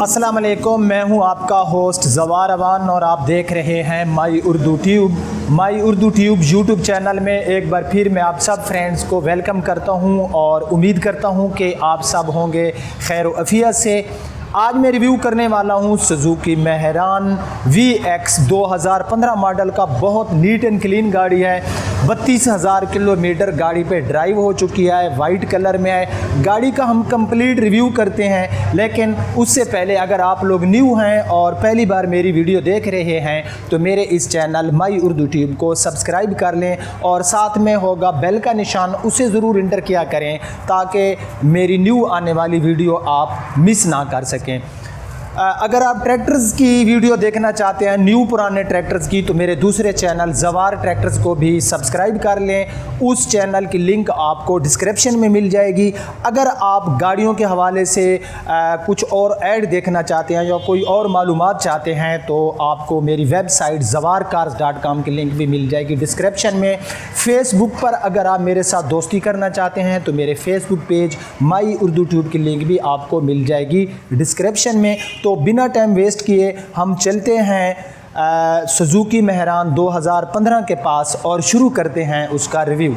अस्सलाम वालेकुम, मैं हूं आपका होस्ट ज़वार अवान और आप देख रहे हैं माई उर्दू ट्यूब यूट्यूब चैनल में। एक बार फिर मैं आप सब फ्रेंड्स को वेलकम करता हूं और उम्मीद करता हूं कि आप सब होंगे खैर व आफियत से। आज मैं रिव्यू करने वाला हूं सुजुकी मेहरान VX 2015 मॉडल का। बहुत नीट एंड क्लीन गाड़ी है। 32,000 किलोमीटर गाड़ी पे ड्राइव हो चुकी है, वाइट कलर में है। गाड़ी का हम कंप्लीट रिव्यू करते हैं, लेकिन उससे पहले अगर आप लोग न्यू हैं और पहली बार मेरी वीडियो देख रहे हैं तो मेरे इस चैनल माई उर्दू ट्यूब को सब्सक्राइब कर लें और साथ में होगा बेल का निशान, उसे ज़रूर इंटर किया करें ताकि मेरी न्यू आने वाली वीडियो आप मिस ना कर सकें। अगर आप ट्रैक्टर्स की वीडियो देखना चाहते हैं, न्यू पुराने ट्रैक्टर्स की, तो मेरे दूसरे चैनल ज़वार ट्रैक्टर्स को भी सब्सक्राइब कर लें। उस चैनल की लिंक आपको डिस्क्रिप्शन में मिल जाएगी। अगर आप गाड़ियों के हवाले से कुछ और ऐड देखना चाहते हैं या कोई और मालूमात चाहते हैं तो आपको मेरी वेबसाइट zawarcars.com की लिंक भी मिल जाएगी डिस्क्रिप्शन में। फेसबुक पर अगर आप मेरे साथ दोस्ती करना चाहते हैं तो मेरे फेसबुक पेज माई उर्दू ट्यूब की लिंक भी आपको मिल जाएगी डिस्क्रिप्शन में। तो बिना टाइम वेस्ट किए हम चलते हैं सुजुकी मेहरान 2015 के पास और शुरू करते हैं उसका रिव्यू।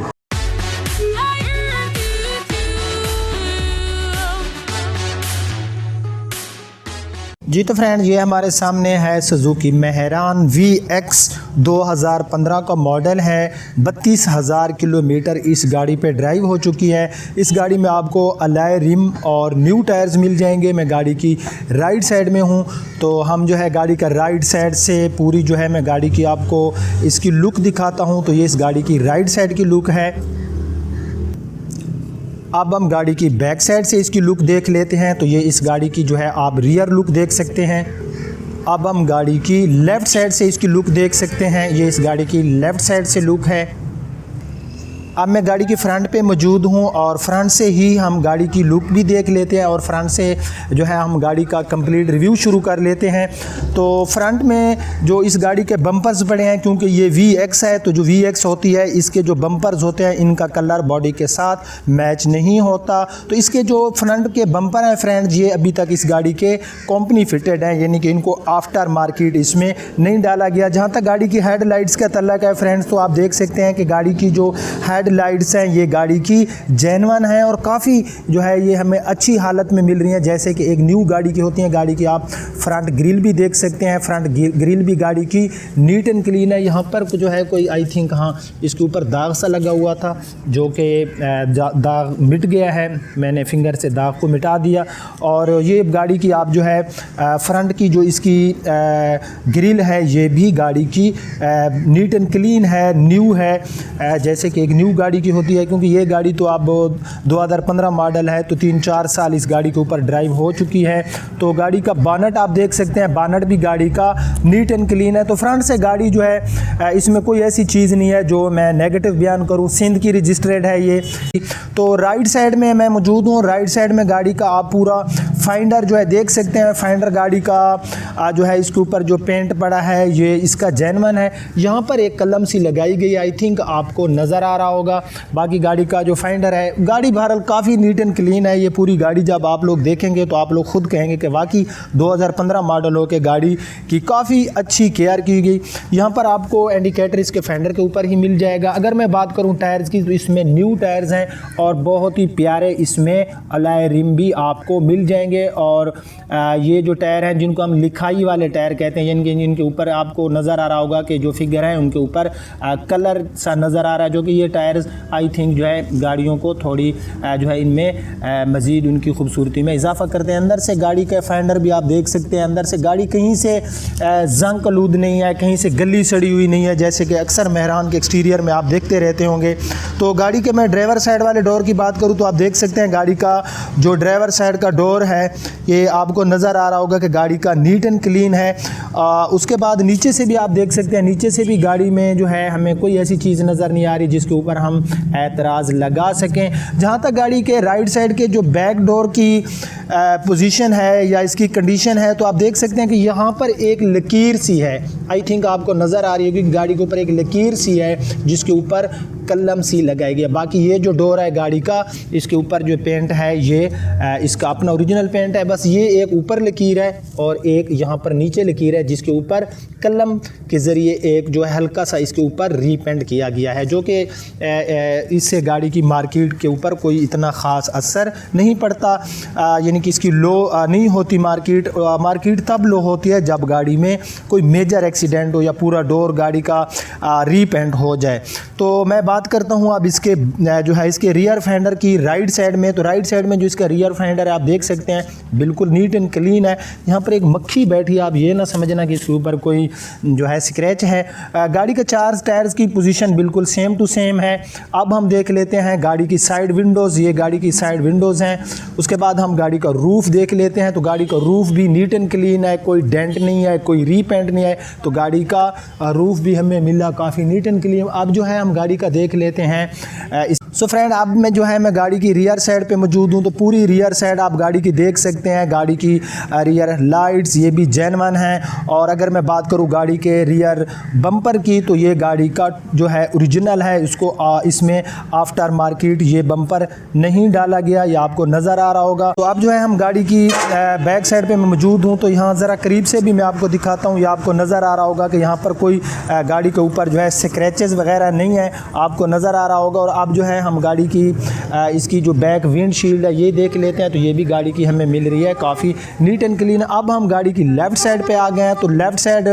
जी तो फ्रेंड्स, ये हमारे सामने है सुजुकी मेहरान VX 2015 का मॉडल है। 32,000 किलोमीटर इस गाड़ी पे ड्राइव हो चुकी है। इस गाड़ी में आपको अलॉय रिम और न्यू टायर्स मिल जाएंगे। मैं गाड़ी की राइट साइड में हूँ, तो हम जो है गाड़ी का राइट साइड से पूरी जो है मैं गाड़ी की आपको इसकी लुक दिखाता हूँ। तो ये इस गाड़ी की राइट साइड की लुक है। अब हम गाड़ी की बैक साइड से इसकी लुक देख लेते हैं। तो ये इस गाड़ी की जो है आप रियर लुक देख सकते हैं। अब हम गाड़ी की लेफ़्ट साइड से इसकी लुक देख सकते हैं। ये इस गाड़ी की लेफ़्ट साइड से लुक है। अब मैं गाड़ी की फ्रंट पे मौजूद हूँ और फ्रंट से ही हम गाड़ी की लुक भी देख लेते हैं और फ्रंट से जो है हम गाड़ी का कंप्लीट रिव्यू शुरू कर लेते हैं। तो फ्रंट में जो इस गाड़ी के बम्पर्स पड़े हैं, क्योंकि ये VX है तो जो VX होती है इसके जो बम्पर्स होते हैं इनका कलर बॉडी के साथ मैच नहीं होता। तो इसके जो फ्रंट के बम्पर हैं फ्रेंड्स, ये अभी तक इस गाड़ी के कंपनी फिटेड हैं, यानी कि इनको आफ्टर मार्केट इसमें नहीं डाला गया। जहाँ तक गाड़ी की हेडलाइट्स का तल्लक है फ्रेंड्स, तो आप देख सकते हैं कि गाड़ी की जो लाइट्स हैं ये गाड़ी की जेन्युइन है और काफ़ी जो है ये हमें अच्छी हालत में मिल रही हैं, जैसे कि एक न्यू गाड़ी की होती हैं। गाड़ी की आप फ्रंट ग्रिल भी देख सकते हैं। फ्रंट ग्रिल भी गाड़ी की नीट एंड क्लीन है। यहाँ पर जो है कोई आई थिंक हाँ इसके ऊपर दाग सा लगा हुआ था, जो कि दाग मिट गया है। मैंने फिंगर से दाग को मिटा दिया। और ये गाड़ी की आप जो है फ्रंट की जो इसकी ग्रिल है ये भी गाड़ी की नीट एंड क्लीन है, न्यू है, जैसे कि एक न्यू गाड़ी की होती है। क्योंकि ये गाड़ी तो अब 2015 मॉडल है, तो 3-4 साल इस गाड़ी के ऊपर ड्राइव हो चुकी है। तो गाड़ी का बानट आप देख सकते हैं, बानट भी गाड़ी का नीट एंड क्लीन है। तो फ्रंट से गाड़ी जो है इसमें कोई ऐसी चीज़ नहीं है जो मैं नेगेटिव बयान करूं। सिंध की रजिस्टर्ड है ये। तो राइट साइड में मैं मौजूद हूँ। राइट साइड में गाड़ी का आप पूरा फाइंडर जो है देख सकते हैं। फाइंडर गाड़ी का जो है इसके ऊपर जो पेंट पड़ा है ये इसका जेन्युइन है। यहाँ पर एक कलम सी लगाई गई, आई थिंक आपको नज़र आ रहा होगा। बाकी गाड़ी का जो फाइंडर है, गाड़ी बहरहाल काफ़ी नीट एंड क्लीन है। ये पूरी गाड़ी जब आप लोग देखेंगे तो आप लोग खुद कहेंगे कि वाकई 2015 मॉडल हो के गाड़ी की काफ़ी अच्छी केयर की गई। यहाँ पर आपको इंडिकेटर इसके फेंडर के ऊपर ही मिल जाएगा। अगर मैं बात करूँ टायर्स की तो इसमें न्यू टायर्स हैं और बहुत ही प्यारे इसमें अलॉय रिम भी आपको मिल जाएंगे। और ये जो टायर हैं जिनको हम लिखाई वाले टायर कहते हैं, यानी जिनके ऊपर आपको नज़र आ रहा होगा कि जो फिगर है उनके ऊपर कलर सा नज़र आ रहा है, जो कि ये टायर्स आई थिंक जो है गाड़ियों को थोड़ी जो है इनमें मज़ीद उनकी खूबसूरती में इजाफा करते हैं। अंदर से गाड़ी का फेंडर भी आप देख सकते हैं। अंदर से गाड़ी कहीं से जंग आलूद नहीं है, कहीं से गली सड़ी हुई नहीं है, जैसे कि अक्सर मेहरान के एक्सटीरियर में आप देखते रहते होंगे। तो गाड़ी के मैं ड्राइवर साइड वाले डोर की बात करूँ तो आप देख सकते हैं गाड़ी का जो ड्राइवर साइड का डोर है ये आपको नज़र आ रहा होगा कि गाड़ी का नीट एंड क्लीन है। उसके बाद नीचे से भी आप देख सकते हैं, नीचे से भी गाड़ी में जो है हमें कोई ऐसी चीज़ नज़र नहीं आ रही जिसके ऊपर हम एतराज़ लगा सकें। जहाँ तक गाड़ी के राइट साइड के जो बैक डोर की पोजीशन है या इसकी कंडीशन है, तो आप देख सकते हैं कि यहाँ पर एक लकीर सी है, आई थिंक आपको नज़र आ रही होगी। गाड़ी के ऊपर एक लकीर सी है जिसके ऊपर कलम सी लगाई गई है। बाकी ये जो डोर है गाड़ी का, इसके ऊपर जो पेंट है ये इसका अपना ओरिजिनल पेंट है। बस ये एक ऊपर लकीर है और एक यहाँ पर नीचे लकीर है, जिसके ऊपर कलम के ज़रिए एक जो है हल्का सा इसके ऊपर रीपेंट किया गया है, जो कि इससे गाड़ी की मार्केट के ऊपर कोई इतना ख़ास असर नहीं पड़ता। यानी कि इसकी लो नहीं होती मार्केट तब लो होती है जब गाड़ी में कोई मेजर एक्सीडेंट हो या पूरा डोर गाड़ी का रीपेंट हो जाए। तो मैं बात करता हूँ अब इसके जो है इसके रियर फेंडर की राइट साइड में। तो राइट साइड में जो इसका रियर फेंडर है आप देख सकते हैं बिल्कुल नीट एंड क्लीन है। यहाँ पर एक मक्खी बैठी है, आप ये ना समझना कि इसके ऊपर कोई जो है स्क्रैच है। गाड़ी के 4 टायर्स की पोजीशन बिल्कुल सेम टू सेम है। अब हम देख लेते हैं गाड़ी की साइड विंडोज़। ये गाड़ी की साइड विंडोज़ हैं। उसके बाद हम गाड़ी का रूफ़ देख लेते हैं। तो गाड़ी का रूफ़ भी नीट एंड क्लीन है, कोई डेंट नहीं है, कोई रीपेंट नहीं है। तो गाड़ी का रूफ़ भी हमें मिला काफ़ी नीट एंड क्लीन। अब जो है हम गाड़ी का देख लेते हैं। सो फ्रेंड, अब मैं जो है मैं गाड़ी की रियर साइड पे मौजूद हूँ। तो पूरी रियर साइड आप गाड़ी की देख सकते हैं। गाड़ी की रियर लाइट्स ये भी जेन्युइन हैं। और अगर मैं बात करूँ गाड़ी के रियर बम्पर की, तो ये गाड़ी का जो है ओरिजिनल है। इसको इसमें आफ्टर मार्केट ये बम्पर नहीं डाला गया, ये आपको नज़र आ रहा होगा। तो अब जो है हम गाड़ी की बैक साइड पे मैं मौजूद हूँ। तो यहाँ ज़रा करीब से भी मैं आपको दिखाता हूँ। ये आपको नज़र आ रहा होगा कि यहाँ पर कोई गाड़ी के ऊपर जो है स्क्रैचेस वगैरह नहीं है, आपको नज़र आ रहा होगा। और अब जो है हम गाड़ी की इसकी जो बैक विंडशील्ड है ये देख लेते हैं। तो ये भी गाड़ी की हमें मिल रही है काफ़ी नीट एंड क्लीन। अब हम गाड़ी की लेफ़्ट साइड पे आ गए हैं। तो लेफ़्ट साइड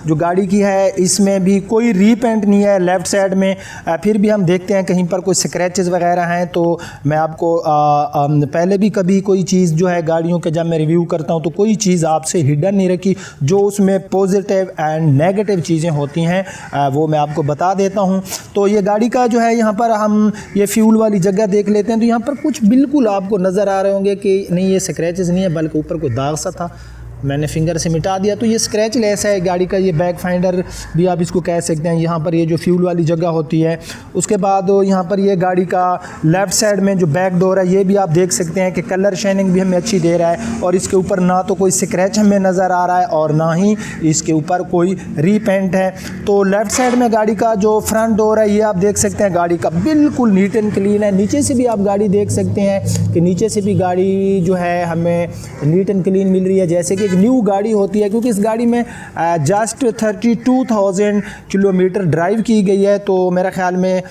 जो गाड़ी की है इसमें भी कोई रीपेंट नहीं है लेफ़्ट साइड में। फिर भी हम देखते हैं कहीं पर कोई स्क्रैचेस वगैरह हैं। तो मैं आपको पहले भी कभी कोई चीज़ जो है गाड़ियों के जब मैं रिव्यू करता हूँ तो कोई चीज़ आपसे हिडन नहीं रखी। जो उसमें पॉजिटिव एंड नेगेटिव चीज़ें होती हैं वो मैं आपको बता देता हूँ। तो ये गाड़ी का जो है यहाँ पर हम ये फ्यूल वाली जगह देख लेते हैं। तो यहाँ पर कुछ बिल्कुल आपको नज़र आ रहे होंगे कि नहीं ये स्क्रैचेस नहीं है, बल्कि ऊपर कोई दाग सा था, मैंने फिंगर से मिटा दिया। तो ये स्क्रैच लेस है गाड़ी का। ये बैक फाइंडर भी आप इसको कह सकते हैं। यहाँ पर ये जो फ्यूल वाली जगह होती है, उसके बाद यहाँ पर ये गाड़ी का लेफ़्ट साइड में जो बैक डोर है ये भी आप देख सकते हैं कि कलर शाइनिंग भी हमें अच्छी दे रहा है। और इसके ऊपर ना तो कोई स्क्रैच हमें नज़र आ रहा है और ना ही इसके ऊपर कोई रीपेंट है। तो लेफ़्ट साइड में गाड़ी का जो फ्रंट डोर है ये आप देख सकते हैं गाड़ी का बिल्कुल नीट एंड क्लीन है। नीचे से भी आप गाड़ी देख सकते हैं कि नीचे से भी गाड़ी जो है हमें नीट एंड क्लीन मिल रही है, जैसे कि न्यू गाड़ी होती है। क्योंकि इस गाड़ी में जस्ट 32,000 किलोमीटर ड्राइव की गई है। तो मेरा ख्याल में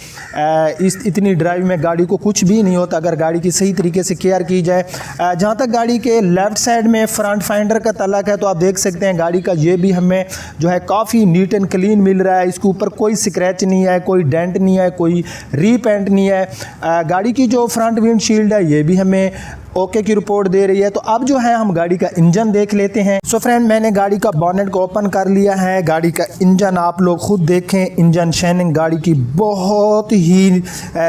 इस इतनी ड्राइव में गाड़ी को कुछ भी नहीं होता अगर गाड़ी की सही तरीके से केयर की जाए। जहाँ तक गाड़ी के लेफ़्ट साइड में फ्रंट फाइंडर का तलक है तो आप देख सकते हैं गाड़ी का ये भी हमें जो है काफ़ी नीट एंड क्लीन मिल रहा है। इसके ऊपर कोई स्क्रैच नहीं है, कोई डेंट नहीं है, कोई रीपेंट नहीं है। गाड़ी की जो फ्रंट विंडशील्ड है ये भी हमें ओके की रिपोर्ट दे रही है। तो अब जो है हम गाड़ी का इंजन देख लेते हैं। सो फ्रेंड, मैंने गाड़ी का बॉनेट को ओपन कर लिया है। गाड़ी का इंजन आप लोग खुद देखें। इंजन शाइनिंग गाड़ी की बहुत ही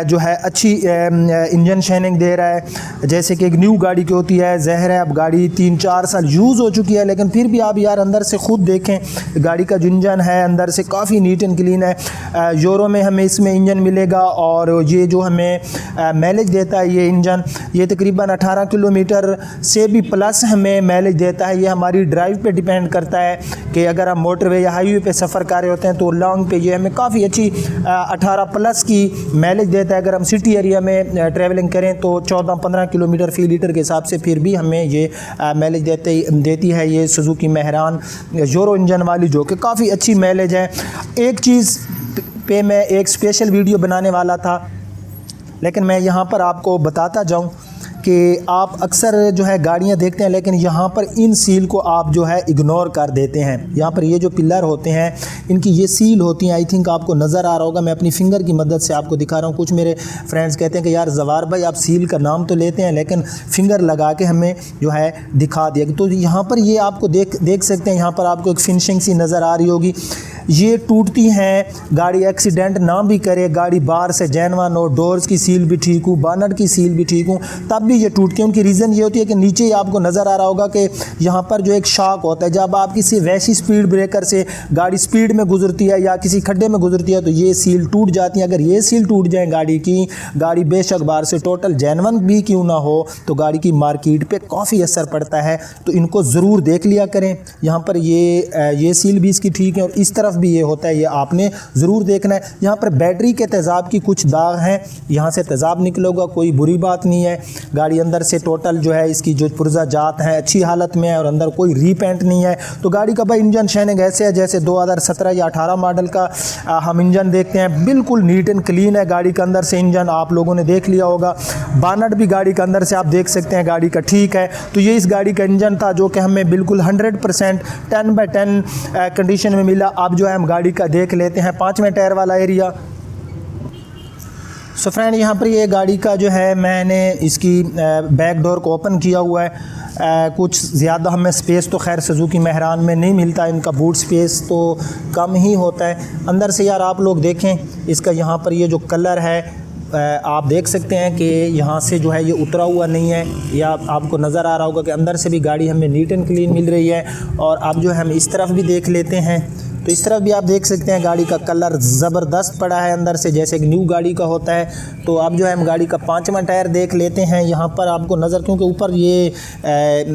जो है अच्छी इंजन शाइनिंग दे रहा है, जैसे कि एक न्यू गाड़ी की होती है। ज़ाहिर है अब गाड़ी 3-4 साल यूज़ हो चुकी है, लेकिन फिर भी आप यार अंदर से खुद देखें गाड़ी का जो इंजन है अंदर से काफ़ी नीट एंड क्लीन है। यूरो में हमें इसमें इंजन मिलेगा। और ये जो हमें माइलेज देता है ये इंजन, ये तकरीबन 18 किलोमीटर से भी प्लस हमें माइलेज देता है। ये हमारी ड्राइव पे डिपेंड करता है कि अगर हम मोटरवे या हाईवे पे सफ़र कर रहे होते हैं तो लॉन्ग पे ये हमें काफ़ी अच्छी 18 प्लस की माइलेज देता है। अगर हम सिटी एरिया में ट्रैवलिंग करें तो 14-15 किलोमीटर फी लीटर के हिसाब से फिर भी हमें ये माइलेज देती है ये सुजुकी मेहरान यूरो इंजन वाली, जो कि काफ़ी अच्छी माइलेज है। एक चीज़ पे मैं एक स्पेशल वीडियो बनाने वाला था, लेकिन मैं यहाँ पर आपको बताता जाऊँ कि आप अक्सर जो है गाड़ियाँ देखते हैं, लेकिन यहाँ पर इन सील को आप जो है इग्नोर कर देते हैं। यहाँ पर ये जो पिलर होते हैं इनकी ये सील होती हैं। आई थिंक आपको नज़र आ रहा होगा, मैं अपनी फिंगर की मदद से आपको दिखा रहा हूँ। कुछ मेरे फ्रेंड्स कहते हैं कि यार जवार भाई आप सील का नाम तो लेते हैं लेकिन फिंगर लगा के हमें जो है दिखा दिया। तो यहाँ पर ये आपको देख सकते हैं, यहाँ पर आपको एक फिनिशिंग सी नज़र आ रही होगी। ये टूटती हैं, गाड़ी एक्सीडेंट ना भी करे, गाड़ी बाहर से जेन्युइन हो, डोर्स की सील भी ठीक हो, बानट की सील भी ठीक हो, तब भी ये टूटती है। उनकी रीज़न ये होती है कि नीचे आपको नज़र आ रहा होगा कि यहाँ पर जो एक शॉक होता है, जब आप किसी वैसी स्पीड ब्रेकर से गाड़ी स्पीड में गुजरती है या किसी खड्डे में गुजरती है तो ये सील टूट जाती है। अगर ये सील टूट जाए गाड़ी की, गाड़ी बेशक बाहर से टोटल जेन्युइन भी क्यों ना हो, तो गाड़ी की मार्केट पे काफ़ी असर पड़ता है। तो इनको ज़रूर देख लिया करें। यहाँ पर ये सील भी इसकी ठीक है और इस तरफ भी ये होता है, ये आपने ज़रूर देखना है। यहाँ पर बैटरी के तेज़ाब की कुछ दाग हैं, यहाँ से तेज़ाब निकलेगा, कोई बुरी बात नहीं है। गाड़ी अंदर से टोटल जो है इसकी जो पुर्जा जात है अच्छी हालत में है और अंदर कोई रीपेंट नहीं है। तो गाड़ी का भाई इंजन शाइनिंग ऐसे है जैसे 2017 या 18 मॉडल का हम इंजन देखते हैं, बिल्कुल नीट एंड क्लीन है गाड़ी का अंदर से इंजन, आप लोगों ने देख लिया होगा। बानट भी गाड़ी का अंदर से आप देख सकते हैं गाड़ी का ठीक है। तो ये इस गाड़ी का इंजन था जो कि हमें बिल्कुल 100% 10/10 कंडीशन में मिला। अब जो है हम गाड़ी का देख लेते हैं 5वें टायर वाला एरिया। सो फ्रेंड, यहाँ पर ये गाड़ी का जो है मैंने इसकी बैक डोर को ओपन किया हुआ है। कुछ ज़्यादा हमें स्पेस तो खैर सुजुकी मेहरान में नहीं मिलता, इनका बूट स्पेस तो कम ही होता है। अंदर से यार आप लोग देखें इसका, यहाँ पर ये जो कलर है आप देख सकते हैं कि यहाँ से जो है ये उतरा हुआ नहीं है, या आपको नज़र आ रहा होगा कि अंदर से भी गाड़ी हमें नीट एंड क्लीन मिल रही है। और अब जो है हम इस तरफ भी देख लेते हैं, तो इस तरफ भी आप देख सकते हैं गाड़ी का कलर ज़बरदस्त पड़ा है अंदर से, जैसे एक न्यू गाड़ी का होता है। तो अब जो है हम गाड़ी का 5वां टायर देख लेते हैं। यहाँ पर आपको नज़र, क्योंकि ऊपर ये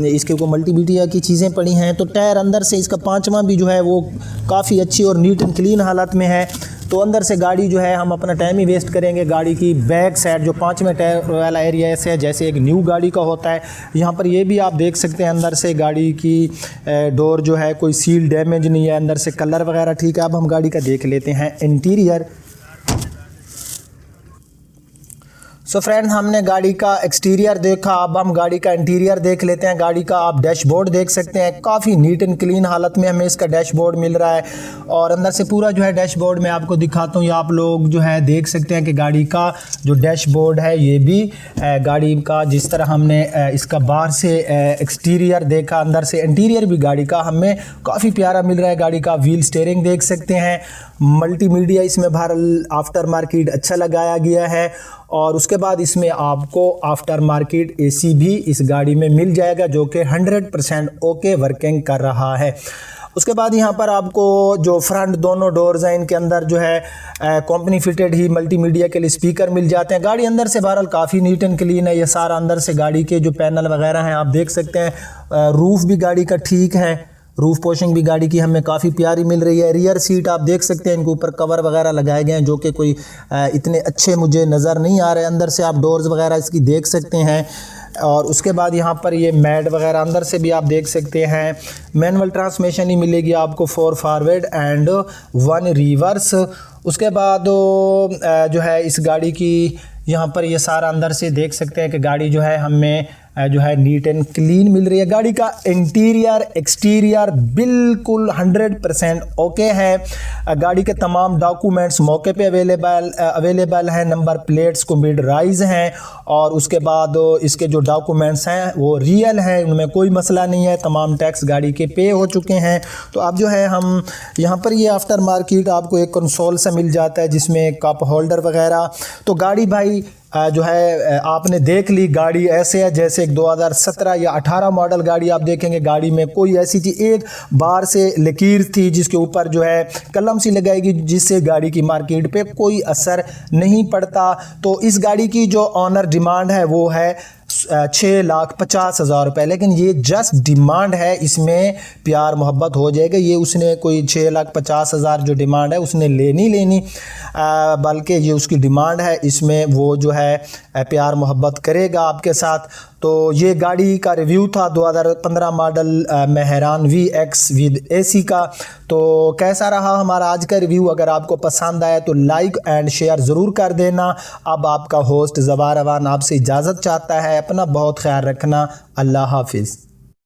इसके ऊपर मल्टीमीडिया की चीज़ें पड़ी हैं, तो टायर अंदर से इसका 5वां भी जो है वो काफ़ी अच्छी और नीट एंड क्लीन हालत में है। तो अंदर से गाड़ी जो है हम अपना टाइम ही वेस्ट करेंगे। गाड़ी की बैक साइड जो 5वें टायर वाला एरिया ऐसे है जैसे एक न्यू गाड़ी का होता है। यहाँ पर ये भी आप देख सकते हैं अंदर से गाड़ी की डोर जो है कोई सील डैमेज नहीं है, अंदर से कलर वगैरह ठीक है। अब हम गाड़ी का देख लेते हैं इंटीरियर। सो फ्रेंड, हमने गाड़ी का एक्सटीरियर देखा, अब हम गाड़ी का इंटीरियर देख लेते हैं। गाड़ी का आप डैशबोर्ड देख सकते हैं, काफ़ी नीट एंड क्लीन हालत में हमें इसका डैशबोर्ड मिल रहा है। और अंदर से पूरा जो है डैशबोर्ड में आपको दिखाता हूँ, ये आप लोग जो है देख सकते हैं कि गाड़ी का जो डैशबोर्ड है ये भी गाड़ी का जिस तरह हमने इसका बाहर से एक्सटीरियर देखा, अंदर से इंटीरियर भी गाड़ी का हमें काफ़ी प्यारा मिल रहा है। गाड़ी का व्हील स्टीयरिंग देख सकते हैं, मल्टीमीडिया इसमें भारत आफ्टर मार्केट अच्छा लगाया गया है। और उसके बाद इसमें आपको आफ्टर मार्केट एसी भी इस गाड़ी में मिल जाएगा जो कि 100% ओके वर्किंग कर रहा है। उसके बाद यहाँ पर आपको जो फ्रंट दोनों डोर्स हैं इनके अंदर जो है कंपनी फिटेड ही मल्टीमीडिया के लिए स्पीकर मिल जाते हैं। गाड़ी अंदर से बहरहाल काफ़ी नीट एंड क्लीन है। ये सारा अंदर से गाड़ी के जो पैनल वगैरह हैं आप देख सकते हैं। रूफ़ भी गाड़ी का ठीक है, रूफ पोशिंग भी गाड़ी की हमें काफ़ी प्यारी मिल रही है। रियर सीट आप देख सकते हैं, इनके ऊपर कवर वगैरह लगाए गए हैं जो कि कोई इतने अच्छे मुझे नज़र नहीं आ रहे। अंदर से आप डोर्स वगैरह इसकी देख सकते हैं। और उसके बाद यहाँ पर ये मैट वगैरह अंदर से भी आप देख सकते हैं। मैनुअल ट्रांसमिशन ही मिलेगी आपको, 4 फॉरवर्ड एंड 1 रिवर्स। उसके बाद जो है इस गाड़ी की यहाँ पर ये सारा अंदर से देख सकते हैं कि गाड़ी जो है हमें जो है नीट एंड क्लीन मिल रही है। गाड़ी का इंटीरियर एक्सटीरियर बिल्कुल 100% ओके है। गाड़ी के तमाम डॉक्यूमेंट्स मौके पे अवेलेबल हैं, नंबर प्लेट्स कंप्यूटराइज हैं। और उसके बाद इसके जो डॉक्यूमेंट्स हैं वो रियल हैं, उनमें कोई मसला नहीं है, तमाम टैक्स गाड़ी के पे हो चुके हैं। तो अब जो है हम यहाँ पर ये आफ्टर मार्केट आपको एक कंसोल से मिल जाता है जिसमें कप होल्डर वगैरह। तो गाड़ी भाई जो है आपने देख ली, गाड़ी ऐसे है जैसे एक 2017 या 18 मॉडल गाड़ी आप देखेंगे। गाड़ी में कोई ऐसी चीज़ एक बार से लकीर थी जिसके ऊपर जो है कलम सी लगाएगी जिससे गाड़ी की मार्केट पे कोई असर नहीं पड़ता। तो इस गाड़ी की जो ऑनर डिमांड है वो है 6,50,000 रुपये, लेकिन ये जस्ट डिमांड है, इसमें प्यार मोहब्बत हो जाएगा। ये उसने कोई 6,50,000 जो डिमांड है उसने लेनी बल्कि ये उसकी डिमांड है, इसमें वो जो है प्यार मोहब्बत करेगा आपके साथ। तो ये गाड़ी का रिव्यू था 2015 model Mehran VX with AC का। तो कैसा रहा हमारा आज का रिव्यू? अगर आपको पसंद आया तो लाइक एंड शेयर ज़रूर कर देना। अब आपका होस्ट ज़बार अवान आपसे इजाज़त चाहता है, अपना बहुत ख्याल रखना। अल्लाह हाफिज़।